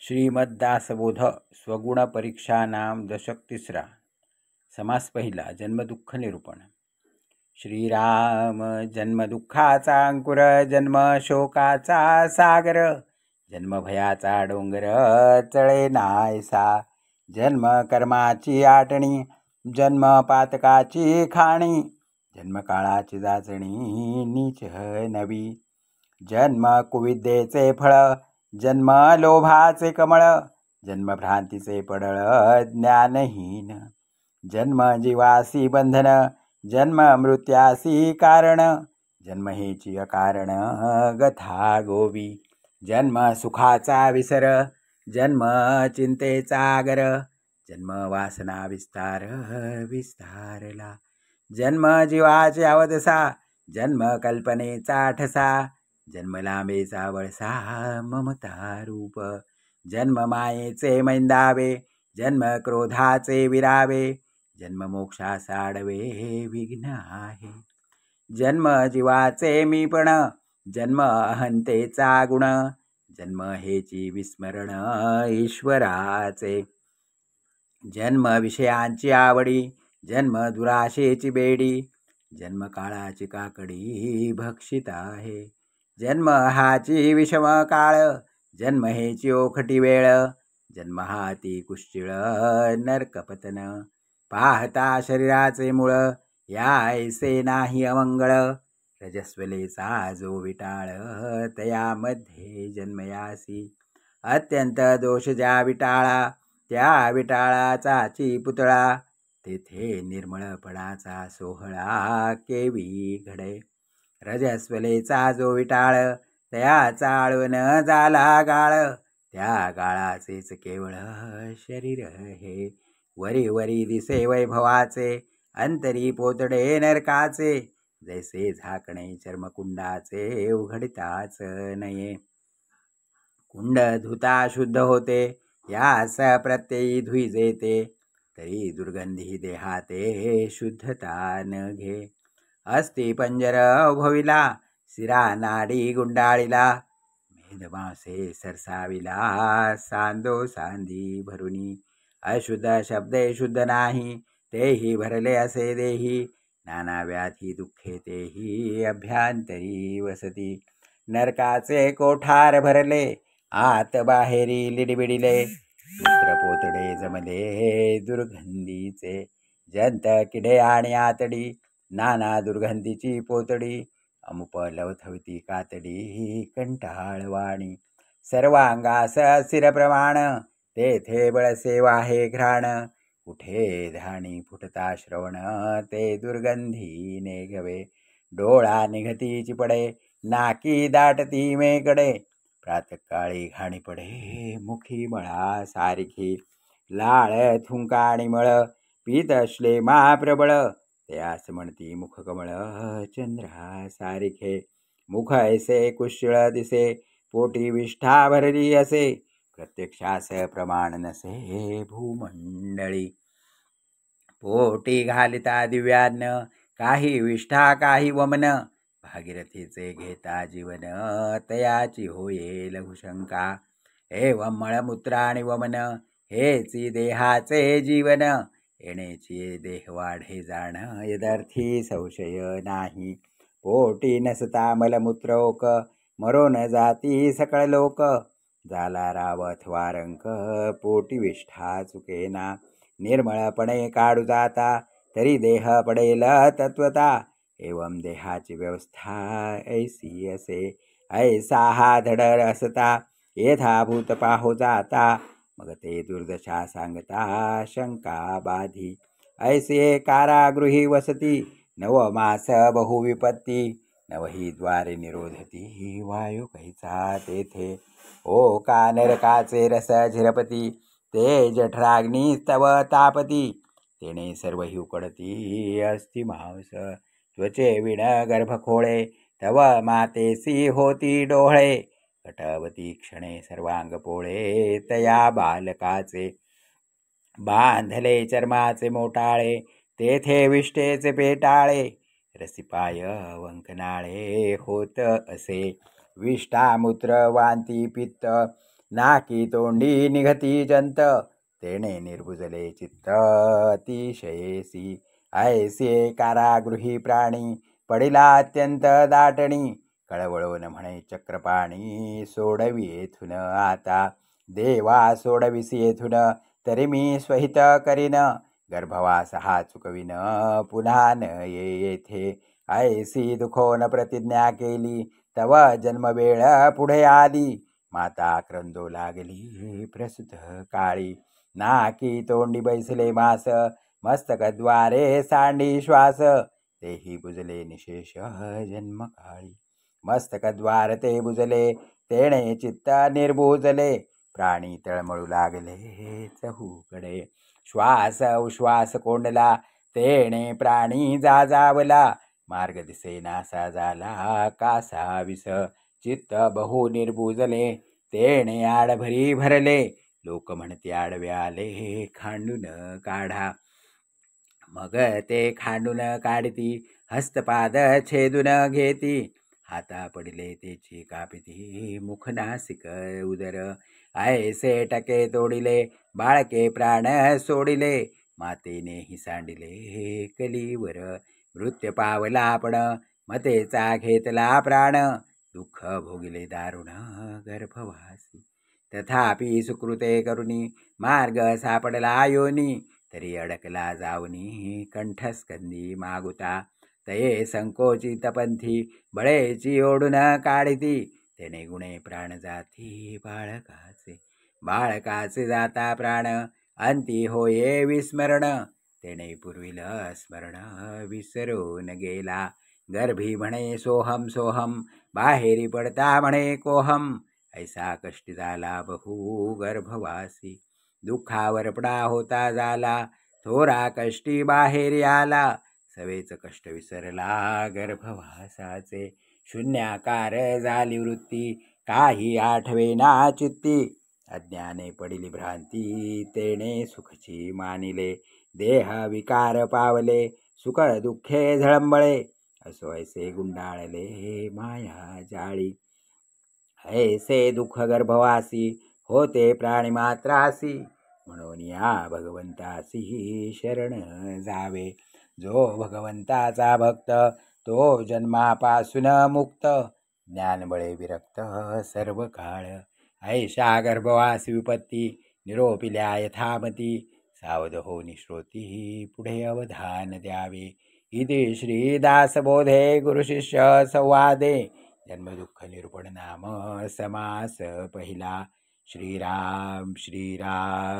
श्रीमद्दासबोध स्वगुण परीक्षा नाम दशक तिसरा. समास पहिला. जन्मदुःख निरूपण. श्रीराम जन्मदुःखाचा अंकुर, जन्म शोकाचा सागर, जन्मभयाचा डोंगर चळे नायसा, जन्म कर्माची आटणी, जन्म पातकाची खाणी, जन्मकाळाची जाचणी नीच नवी, जन्म कुविद्येचे फळ, जन्म लोभाचे कमळ, जन्म भ्रांतीचे पडळ ज्ञानहीन, जन्म जीवासी बंधन, जन्म मृत्यासी कारण, जन्म हेची अकारण गथा गोवी, जन्म सुखाचा विसर, जन्म चिंतेचा आगर, जन्म वासना विस्तार विस्तारला, जन्म जीवाचे अवदसा, जन्म कल्पनेचा ठसा, जन्म लांबेचा वळसा ममता रूप, जन्म मायेचे मैंदावे, जन्म क्रोधाचे विरावे, जन्म मोक्षाचा आडवे विघ्न आहे, जन्म जीवाचे मीपण, जन्म अहंतेचा गुण, जन्म हेची विस्मरण ईश्वराचे, जन्म विषयांची आवडी, जन्म दुराशेची बेडी, जन्म काळाची काकडी भक्षित आहे, जन्म हाची विषम काळ, जन्म हेची ओखटी वेळ, जन्म हाती कुश्चिळ नरकपतन, पाहता शरीराचे मूळ यायसे नाही अमंगळ, रजस्वलेचा जो विटाळ तयामध्ये जन्मयासी, अत्यंत दोष ज्या विटाळा त्या विटाळाचाची पुतळा, तेथे निर्मळपणाचा सोहळा केवी घडे, रजस्वलेचा जो विटाळ त्या चाळून झाला गाळ, त्या गाळाचेच केवळ शरीर हे, वरी वरी दिसे वैभवाचे, अंतरी पोतडे नरकाचे, जैसे झाकणे चर्मकुंडाचे उघडताच नये, कुंड धुता शुद्ध होते यास प्रत्ययी धुई जेते, तरी दुर्गंधी देहाते शुद्धता न घे, अस्ति पंजर भविला शिरा नाडी गुंडाळीला, मेदमासे सरसाविला सांदो सांदी भरुनी, अशुद्ध शब्दे शुद्ध नाही तेही भरले असे देही, नाना व्याधी दुःखे तेही अभ्यांतरी वसती, नरकाचे कोठार भरले आत बाहेरी लिडबिडिले, पुत्र पोतडे जमले दुर्गंधीचे, जंत किडे आणि आतडी नाना दुर्गंधीची पोतडी, अमुप लवथवती कातडी कंटाळवाणी, सर्वांगास शिरप्रमाण तेथे बळसे वाहे घ्राण, कुठे धाणी फुटता श्रवण ते दुर्गंधी नेघवे, डोळा निघती चिपडे नाकी दाटती मेकडे, प्रातकाळी घाणी पडे मुखी मळा सारखी, लाळ थुंकाणी मळ पीत श्लेमा प्रबळ, त्यास म्हणती मुखकमळ चंद्रा सारिखे, मुख ऐसे कुशिळ दिसे पोटी विष्ठा भरली असे, प्रत्यक्षास प्रमाण नसे भूमंडळी, पोटी घालिता दिव्यान्न काही विष्ठा काही वमन, भागीरथीचे घेता जीवन तयाची होये लघुशंका, एवं मळमूत्राणि वमन हेची देहाचे जीवन, येणेची देह वाढे जाण यदार्थी संशय नाही, पोटी नसता मलमूत्रोक मरोन जाती सकळ लोक, झाला राव अथवा रंक पोटी विष्ठा चुकेना, निर्मळपणे काढू जाता तरी देह पडेल तत्वता, एवं देहाची व्यवस्था ऐसी असे, ऐसा हा धडर असता यथाभूत पाहो जाता, मग ते दुर्दशा सांगता शंका बाधी, ऐसे कारागृही वसती नवमास बहुविपत्ती, नवही द्वारे निरोधती वायू कैचा तेथे, ओ का नरकाचे रस झिरपती ते जठराग्नी तव तापती, तेने सर्वही उकडती अस्ति मांस, त्वचे विण गर्भखोळे तव मातेसी होती डोळे, कटवती क्षणे सर्वांग पोळे तया बालकाचे, बांधले चर्माचे मोटाळे तेथे विष्ठेचे पेटाळे, रसिपाय वंकनाळे होत असे, विष्ठा मूत्र वांती पित्त नाकी तोंडी निघती जंत, तेणे निर्भुजले चित्त अतिशयेसी. ऐसे कारागृही प्राणी, पडिला अत्यंत दाटणी. कळवळून म्हणे चक्रपाणी, सोडवी येथून आता. देवा सोडविसी येथून, तरी मी स्वहित करीन. गर्भवास हा चुकविन, पुन्हा न येथे. ऐसी दुखोन प्रतिज्ञा केली, तव जन्मवेळ पुढे आली. माता क्रंदो लागली प्रसूत काळी. नाकी तोंडी बैसले मास, मस्तकद्वारे सांडी श्वास. तेही बुजले निशेष जन्मकाळी. मस्तकद्वार ते बुजले, तेणे चित्त निर्बुजले. प्राणी तळमळू लागले चहूकडे. श्वास उश्वास कोंडला, तेणे प्राणी जाजावला. मार्ग दिसेनासा झाला कासा विस. चित्त बहु निर्बुजले, तेणे आडभरी भरले. लोक म्हणते आडवे आले, खांडून काढा. मग ते खांडून काढती, हस्तपाद छेदून घेती. हाता पडिले तेची कापिती, मुख नासिक उदर. ऐसे टके तोडिले, बाळके प्राण सोडिले. मातेनेही सांडिले कलीवर. मृत्यू पावला आपण, मतेचा घेतला प्राण. दुःख भोगिले दारुण गर्भवासी. तथापि सुकृते करुणी, मार्ग सापडला योनी. तरी अडकला जाऊनी, कंठस्कंदी मागुता. तये संकोचित पंथी, बळेची ओढून काढिती. तेने गुणे प्राण जाती बाळकाचे. बाळकाचे जाता प्राण, अंती होये विस्मरण. तेने पूर्वील स्मरण विसरून गेला. गर्भी म्हणे सोहम सोहम, बाहेरी पडता म्हणे कोहम. ऐसा कष्टी झाला बहु गर्भवासी. दुःखावर पडा होता झाला, थोरा कष्टी बाहेरी आला. सवेच कष्ट विसरला गर्भवासाचे. शून्याकार झाली वृत्ती, काही आठवेना चित्ती. अज्ञाने पडिली भ्रांती, तेणे सुखची मानिले. देह विकार पावले, सुख दुःखे झळंबळे. असो ऐसे गुंडाळले माया जाळी. ऐसे दुःख गर्भवासी, होते प्राणी मात्रासी. म्हणून या भगवंतासी शरण जावे. जो भगवंताचा भक्त, तो जन्मापासून मुक्त. ज्ञानबळे विरक्त सर्व काळ. ऐशा गर्भवासी विपत्ती, निरोपिल्या यथामती. सावध हो निश्रोती, पुढे अवधान द्यावे. इति श्रीदासबोधे गुरुशिष्य संवादे. जन्मदुःख निरूपण नाम समास पहिला. श्रीराम श्रीराम.